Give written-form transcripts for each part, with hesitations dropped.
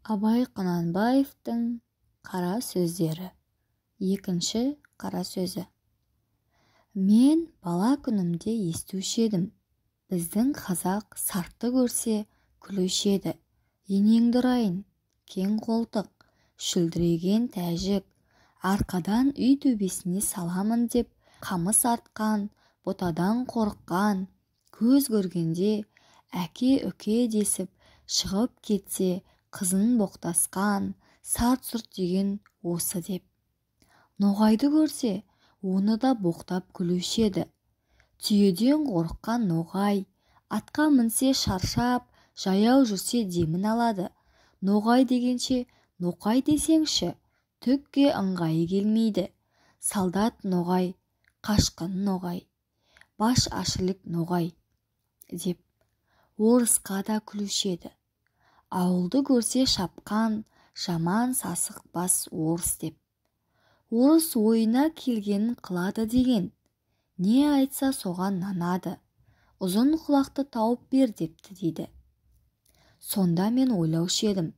Абай Құнанбаевтың қара сөздері. Екінші қара сөзі. Мен бала күнімде естуші едім. Біздің қазақ сартты көрсе күлуші еді. Енеңді ұрайын, кең қолтық, шүлдіреген тәжік, арқадан үй төбесіне саламын деп қамыс артқан, ботадан қорыққан, көз көргенде әке-үке десіп шығып кетсе қызын боқтасқан, сарт-сұрт деген осы деп. Ноғайды көрсе, оны да боқтап күлуші еді. Түйеден қорыққан ноғай, атқа мінсе шаршап, жаяу жүрсе демін алады. Ноғай дегенше, ноқай десеңші, түкке ыңғайы келмейді. Солдат ноғай, қашқын ноғай, баш ашылық ноғай, деп. Орысқа да күлуші еді. Ауылды көрсе шапқан, жаман сасық бас орыс деп. Орыс ойына келгенін қылады деген. Не айтса соған нанады. Ұзын құлақты тауып бер депті дейді. Сонда мен ойлаушы едім.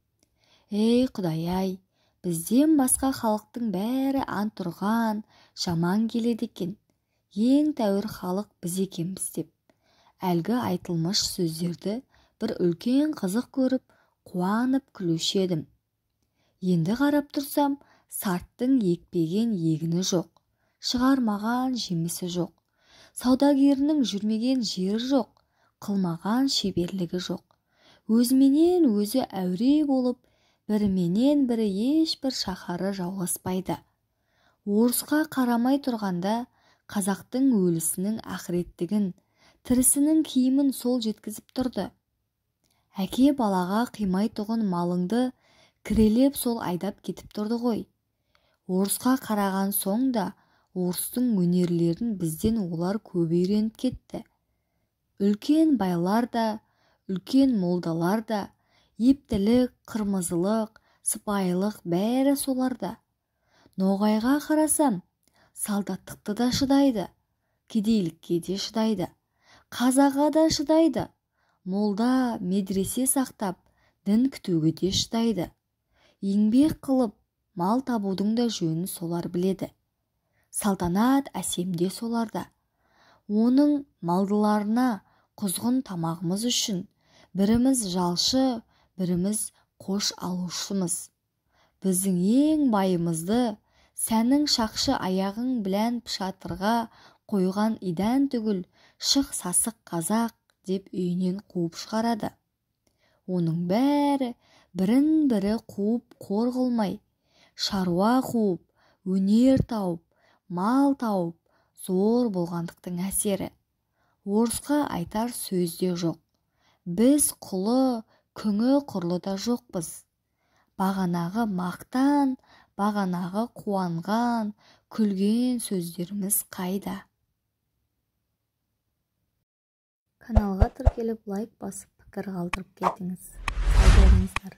Ей Құдай-ай, бізден басқа халықтың бәрі ант тұрған, жаман келеді екен. Ең тәуір халық біз екенбіз деп. Әлгі айтылмыш сөздерді бір үлкен қызық көріп, қуанып күлуші едім. Енді қарап тұрсам, сарттың екпеген егіні жоқ, шығармаған жемісі жоқ, саудагерінің жүрмеген жері жоқ, қылмаған шеберлігі жоқ. Өзіменен өзі әуре болып, біріменен бірі ешбір шаһары жауласпайды. Орысқа қарамай тұрғанда, қазақтың өлісінің ақыреттігін, тірісінің киімін сол жеткізіп тұрды. Әке балаға қимай тұғын малыңды кірелеп сол айдап кетіп тұрды ғой. Орысқа қараған соң да орыстың өнерлерін бізден олар көп үйреніп кетті. Үлкен байлар да, үлкен молдалар да, ептілік, қырмызылық, сыпайылық бәрі соларда. Ноғайға қарасам, солдаттықты да шыдайды, кедейлікке де шыдайды, қазаға да шыдайды, молда медресе сақтап, дін күтуге де шыдайды. Еңбек қылып, мал табудың да жөнін солар біледі. Салтанат әсемде соларда. Оның малдыларына құзғын тамағымыз үшін біріміз жалшы, біріміз қош алушымыз. Біздің ең байымызды сәнің шақшы аяғың білән пышатырға қойған идан түгіл шық сасық қазақ деп үйінен қуып шығарады. Оның бәрі бірін-бірі қуып қор қылмай, шаруа қуып, өнер тауып, мал тауып, зор болғандықтың әсері. Орысқа айтар сөз де жоқ. Біз құлы, күңі құрлы да жоқпыз. Бағанағы мақтан, бағанағы қуанған, күлген сөздеріміз қайда? Каналға тіркеліп лайк басып пікір қалдырып кетіңіз. Сау болыңыздар.